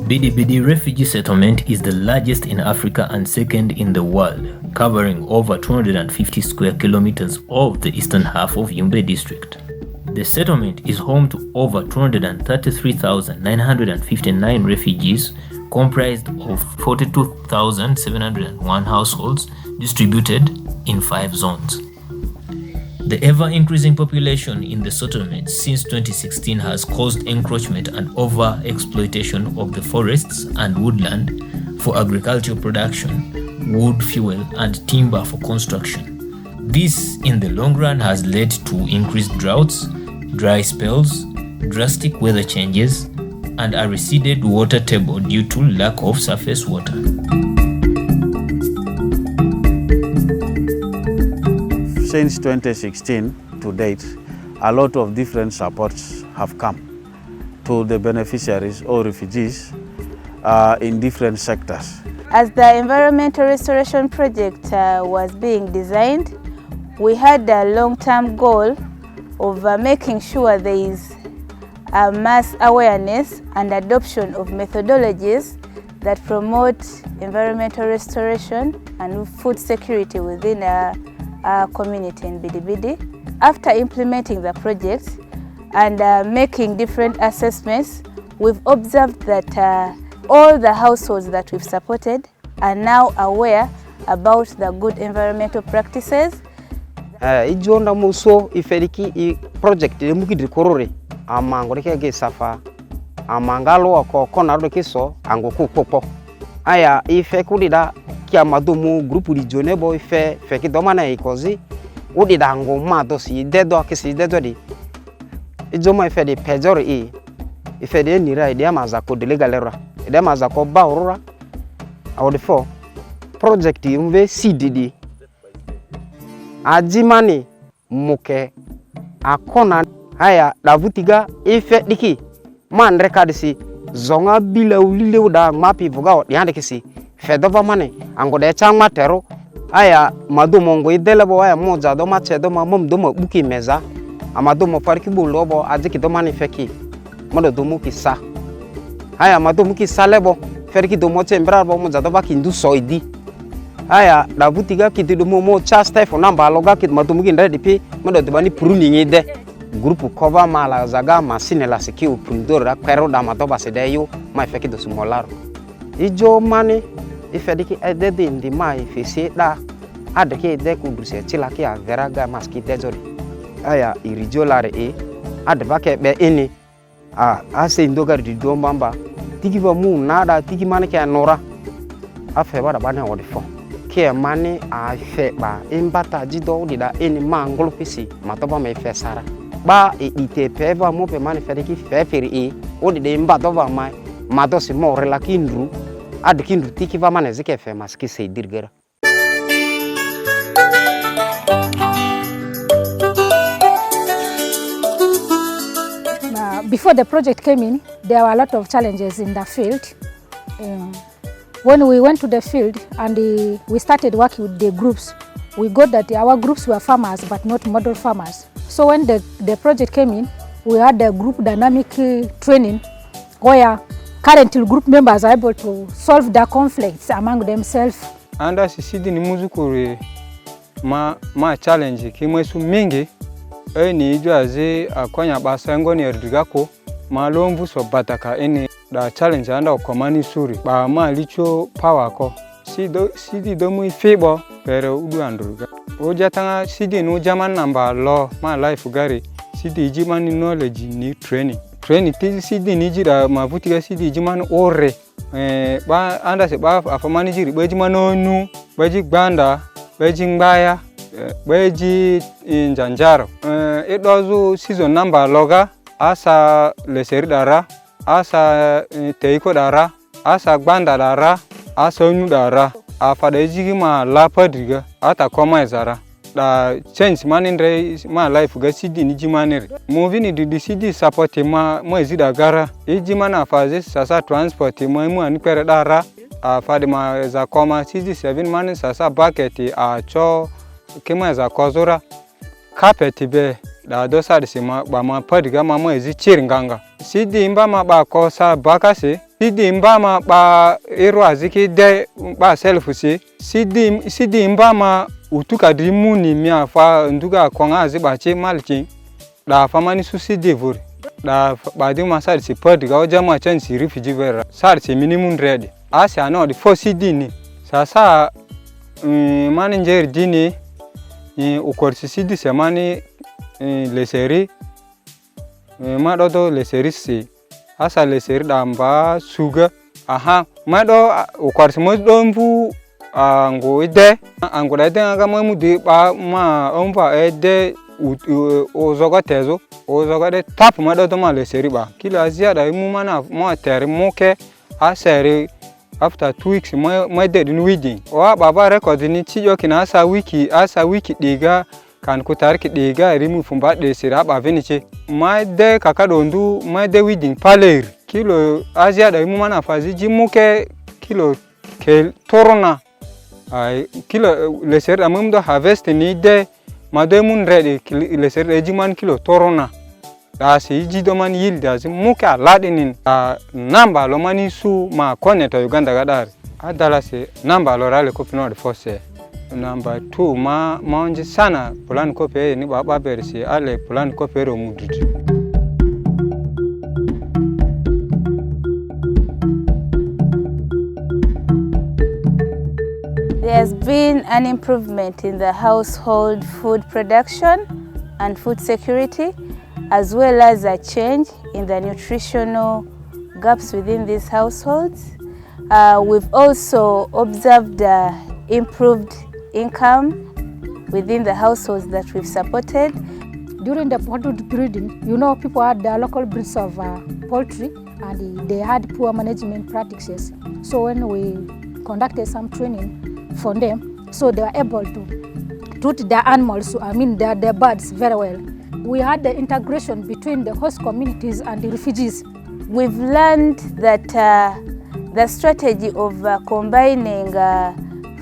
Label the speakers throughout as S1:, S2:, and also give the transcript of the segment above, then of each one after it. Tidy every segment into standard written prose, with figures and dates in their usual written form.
S1: Bidibidi refugee settlement is the largest in Africa and second in the world, covering over 250 square kilometers of the eastern half of Yumbe district. The settlement is home to over 233,959 refugees, comprised of 42,701 households distributed in 5 zones. The ever-increasing population in the settlement since 2016 has caused encroachment and over-exploitation of the forests and woodland for agricultural production, wood fuel, and timber for construction. This, in the long run, has led to increased droughts, dry spells, drastic weather changes, and a receded water table due to lack of surface water.
S2: Since 2016 to date, a lot of different supports have come to the beneficiaries or refugees in different sectors.
S3: As the environmental restoration project was being designed, we had a long-term goal of making sure there is mass awareness and adoption of methodologies that promote environmental restoration and food security within our community in Bidibidi. After implementing the project and making different assessments, we've observed that all the households that we've supported are now aware about the good environmental practices.
S4: Ijonda muso iferiki project mukidri korore amangoreke ge safa amangalo ko konaro kiso angoku popo aya ife kudida kia madomu groupe regione bo ife feki domana ikozi udida ngo mado si dedo kisi dedo di ijoma ife de pejor ife de nira ide amazako delegalera ide amazako baurura awodefo project mve CIDI ajimani muke akona haya davutiga ife diki man rekadisi zonga bila ulile uda mapi vuga yande kisi fedova mane angode changma tero haya madumongo idelebo haya moja do mache do mamom do buki meza amadumo parki bulobo ajiki do mani feki modo do muki sa haya madumo ki salebo ferki do moche mbrabo moja do bakindu soidi haya davutiga kitido momo chaste fo namba loga kit madumo ki ndade pi modo do bani pruning ide grupo cover mala zaga masine la seki upundora kwero da matoba sedeyo mai feki do sumolaro ijo mani ifediki edede ndi mai fisi da adeke de ku bruse chilaki a veraga maski tejori aya irijolare adbake be eni ase ndoga di do mbamba tiki ba mu nada tiki mani ke nora afe bada bana wodifo ke mani a fe ba imbata jido dida eni mangolo fisi matoba me fesara ba ite peva mo pe mani fediki fefiri odide mbato va mai mato si mo relakindru adkindu tiki va mane zike fe maski se dirgera.
S5: Before the project came in, there were a lot of challenges in the field. When we went to the field and we started working with the groups, we got that our groups were farmers but not model farmers. So when the project came in, we had a group dynamic training where currently group members are able to solve the conflicts among themselves.
S6: Anda CIDI ni muzukuri ma challenge kimwesu mingi ni ijuaze akwanya basa ngoni erdigako malomvu so bataka eni da challenge anda okomani suri ba ma licho power ko CIDI domu ifebo pero udu andruga oja tanga CIDI no jaman namba law ma life gari CIDI jimani knowledge ni training ti CIDI ni jira mavutiga CIDI jimani ore ba anda se ba afamani jiri beji manonu beji gbanda beji ngbaya beji njanjaro edozu season number loga asa leseri dara asa teiko dara asa gbanda dara asa onu dara afada jigi ma lapadriga ata koma ezara da change manindre ma life ga CIDI ni jimanere movie ni di CIDI support ma ezida gara ejimana faze sasa transport mu ani pere dara afade ma za koma CIDI 7 man sasa bucket a cho kema za kozora carpet be da dosa de sima ba ma padiga ma ezi chiringanga CIDI imba ma ba ko sa bakase CIDI mbama ba ero aziki de ba self si CIDI mbama utuka drimuni mia fa nduga kwanga aziba che malchi da famani su CIDI vuri da ba di ma sar si pod ga ojama chan si refugee vera sar si minimum ready asa no di for CIDI ni sasa manager dini ukorsi CIDI semani le série madoto le série si asa le série damba suga aha mado ukorsi mo dombu ango ide ango da ide ga mo mudi ba ma onva ede ozoga tezo ozoga de tap madoto ma le série ba kila azia da mu mana mo ter moke a série after 2 weeks my dead in wedding wa baba record ni chijo kina asa wiki diga kan kutar ki diga rimu fumba de sira ba veniche my de kakado ndu my de wedding paler kilo azia da mu mana fazi jimuke kilo ke torona ay kilo le ser amum do harvest ni de mado mun ready le ser ejiman kilo torona da si jido man yilda muka ladinin namba lo mani su ma koneta Uganda gadar adala se namba lo rale ko pino de force number 2 ma onje sana plan ko pe ni baba bersi ale plan ko pe ro mududu.
S3: There has been an improvement in the household food production and food security, as well as a change in the nutritional gaps within these households. We've also observed improved income within the households that we've supported.
S5: During the poultry breeding, you know, people had the local breeds of poultry and they had poor management practices. So when we conducted some training for them, so they were able to treat their animals, their birds very well. We had the integration between the host communities and the refugees.
S3: We've learned that the strategy of combining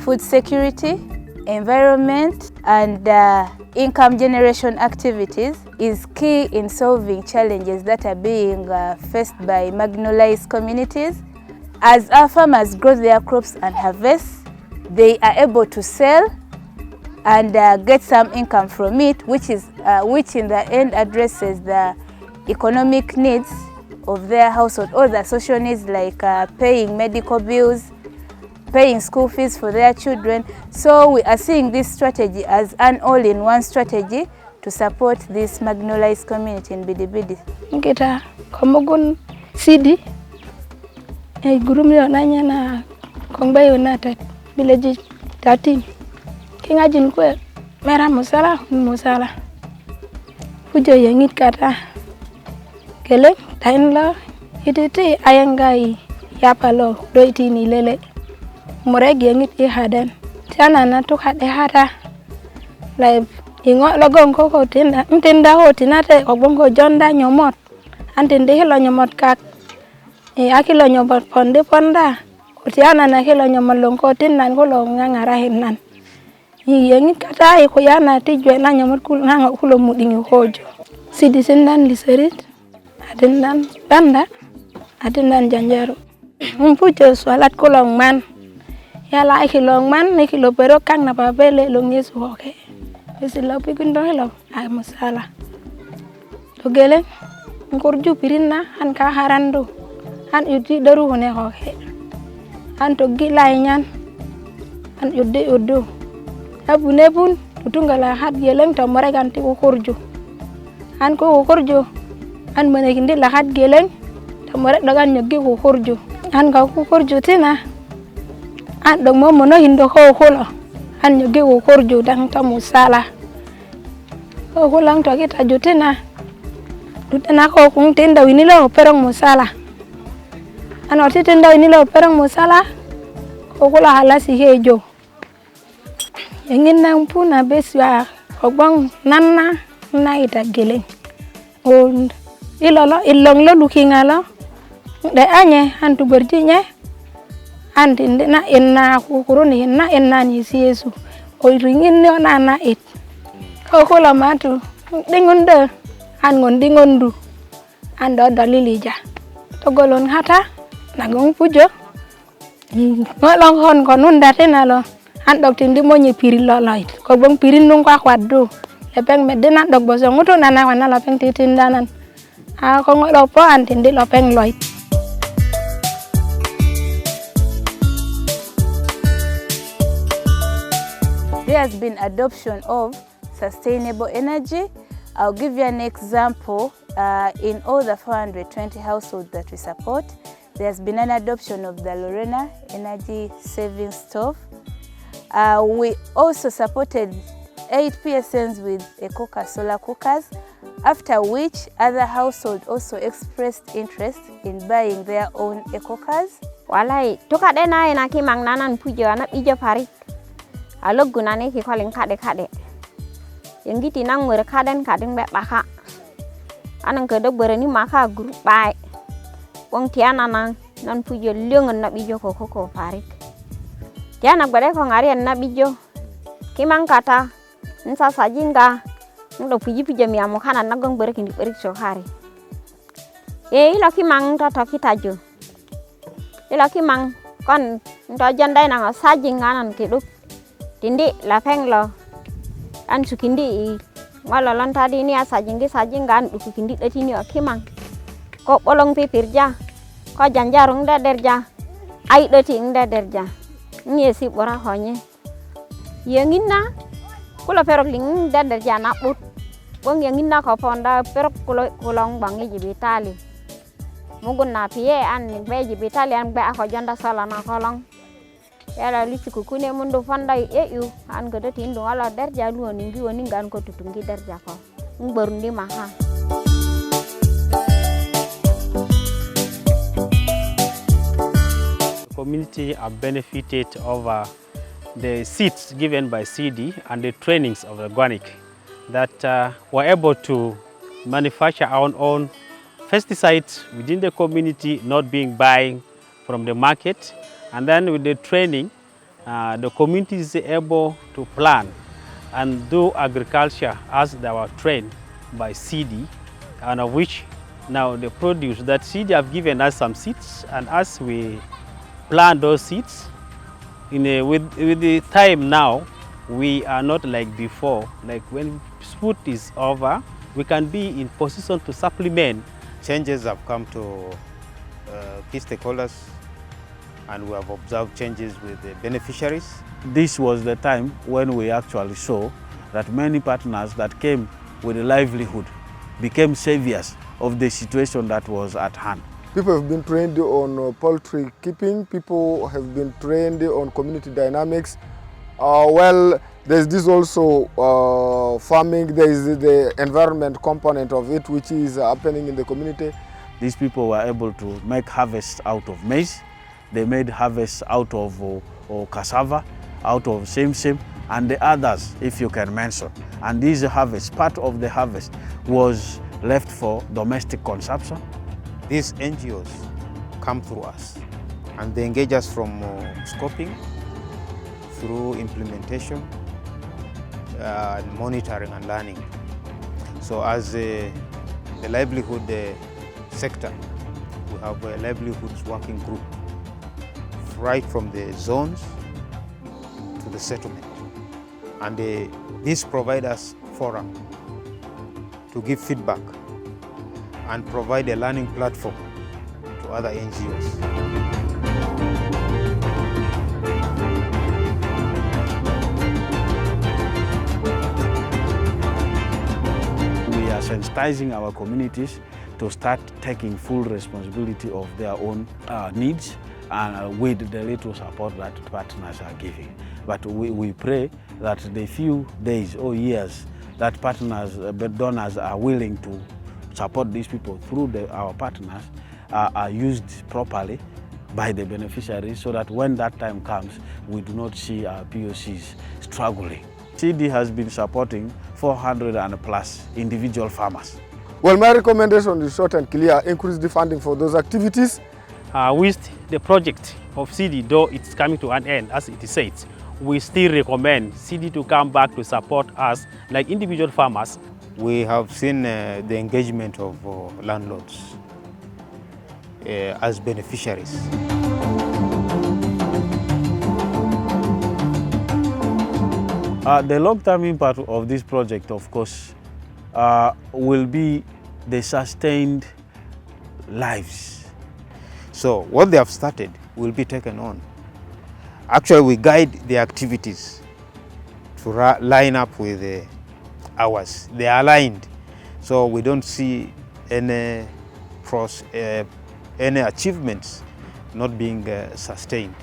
S3: food security, environment, and income generation activities is key in solving challenges that are being faced by marginalized communities. As our farmers grow their crops and harvest, they are able to sell and get some income from it, which in the end addresses the economic needs of their household, or the social needs like paying medical bills, paying school fees for their children. So we are seeing this strategy as an all-in-one strategy to support this marginalized community in Bidibidi.
S7: Kita komogun CIDI gurumyo nanya na kongbayo nata village 13 kingajin kwe mera musala fujo yengit kata kele tainlo ititi ayangai yapalo doiti ni lele moregi yengit ihadan tiana na to hade hata like ingo logon ko tinda hotinate ogbongo jonda nyomot antinde hilo nyomot kak akilo nyomot ponde ponda tiana na hilo nyomot lonko tinnan ko lo ngangara hinnan yengit kata ko yana tijwe na nyomot kulanga kulo mudingi hojo CIDI sendan liserit adendan banda adendan janjaro mpujo swalat ko long man yala ikilong man ikilo pero kang na papele long yesu hoke isilo pikundo helo ay masala to gele ngorju pirinna han ka harando han yudi daru hone hoke han to gilay nyan han yudde uddo abune bun utungala hat geleng to more ganti ko korju han ko korju han mane kindi la hat geleng to more dagan nyogi ko korju han ka ko korju tina an dong mo mono hindo ko holo an nyogi ko korju dang ta musala ko hulang to kita jutena dutena ko kung tinda winilo perang musala an oti tinda winilo perang musala ko kula halasi hejo yengin nang puna beswa ogbong nanna na ita geleng on ilolo ilong lo lukingalo de anye an tu berjinya andinde na enna kukuruni na enna ni Yesu o ringin no na it ko la matu dingonde an ngon dingondu ando dalilija to golon hata nagong pujo ngolong hon konun daten alo an dok tindi mo nyi piri loloit ko bong piri nung kwa kwadu lepeng medena dok boso ngutu nana wana lopeng titindanan a ko ngolo po an tindi lopeng loit.
S3: There has been adoption of sustainable energy. I'll give you an example. In all the 420 households that we support, there has been an adoption of the Lorena energy saving stove. We also supported 8 PSNs with Ecoca solar cookers, after which other households also expressed interest in buying their own Ecocas.
S8: Walai, tuka dena ina ki mang nanan pujo anak ijo parik. Alog gunane ki calling kade. Yang gitu nang ngure kaden be baka. Anang kedok berani maka grup baik. Wong tiana nan pujo liungan nak ijo koko parik. Tiana bade ko ngarian nak ijo. Kimang kata nsa sajinga ndo puji mi amo kana nagong berekin di berik sokari. Ilo kimang tata kitajo. Ilo kimang kon ndo jandai nang sajinga nan kiduk. Tindi lapeng lo an sukindi ngololon tadi ini sajing kan ukindi datini akimang ko bolong pipirja ko janjarung daderja ai dati daderja ngesi bora honye yenginna kula perok ling daderja naput wong yenginna ko ponda perok kulong bangi jibitali mugun na pie an be jibitali an be ko janda sala na kolong yala lisi kukune mundo fandai eu an gede tindo ala derja lu ningi woni ngan ko tutungi derja ko ngbarundi maha.
S9: Community are benefited over the seeds given by CIDI and the trainings of the organic that were able to manufacture our own pesticides within the community, not being buying from the market. And then with the training, the community is able to plan and do agriculture as they were trained by CIDI, and of which now the produce that CIDI have given us some seeds, and as we plant those seeds, with the time now, we are not like before. Like when food is over, we can be in position to supplement.
S10: Changes have come to key stakeholders, and we have observed changes with the beneficiaries.
S2: This was the time when we actually saw that many partners that came with a livelihood became saviors of the situation that was at hand.
S11: People have been trained on poultry keeping, people have been trained on community dynamics. Well, there's this also farming, there is the environment component of it which is happening in the community.
S2: These people were able to make harvests out of maize. They made harvests out of cassava, out of same, and the others, if you can mention. And these harvests, part of the harvest was left for domestic consumption.
S10: These NGOs come through us, and they engage us from scoping, through implementation, monitoring and learning. So as the livelihood sector, we have a livelihoods working group right from the zones to the settlement. And this provides us forum to give feedback and provide a learning platform to other NGOs.
S2: We are sensitizing our communities to start taking full responsibility of their own needs and with the little support that partners are giving. But we pray that the few days or years that partners, donors are willing to support these people through our partners are used properly by the beneficiaries, so that when that time comes, we do not see our POCs struggling. CIDI has been supporting 400 and plus individual farmers.
S11: Well, my recommendation is short and clear: increase the funding for those activities.
S9: With the project of CIDI, though it's coming to an end, as it is said, we still recommend CIDI to come back to support us like individual farmers.
S10: We have seen the engagement of landlords as beneficiaries.
S2: The long-term impact of this project, of course, will be the sustained lives.
S10: So what they have started will be taken on. Actually, we guide the activities to line up with ours. They are aligned, so we don't see any achievements not being sustained.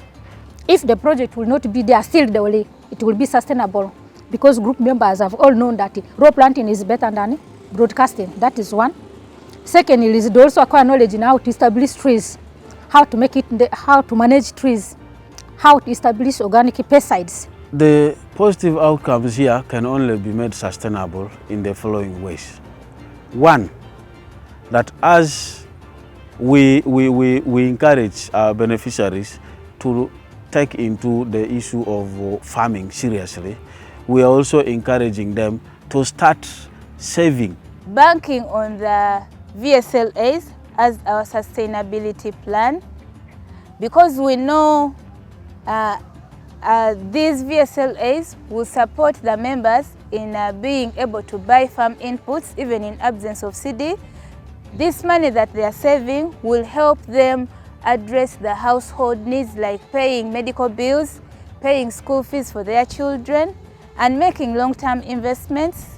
S5: If the project will not be there still the way, it will be sustainable, because group members have all known that row planting is better than broadcasting. That is one. Second is they also acquire knowledge in how to establish trees, how to make it, how to manage trees, how to establish organic pesticides.
S2: The positive outcomes here can only be made sustainable in the following ways. One, that as we encourage our beneficiaries to take into the issue of farming seriously, we are also encouraging them to start saving.
S3: Banking on the VSLAs as our sustainability plan, because we know these VSLAs will support the members in being able to buy farm inputs even in absence of CIDI. This money that they are saving will help them address the household needs like paying medical bills, paying school fees for their children, and making long-term investments.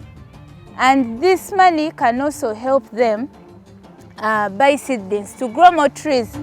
S3: And this money can also help them buy seedlings to grow more trees.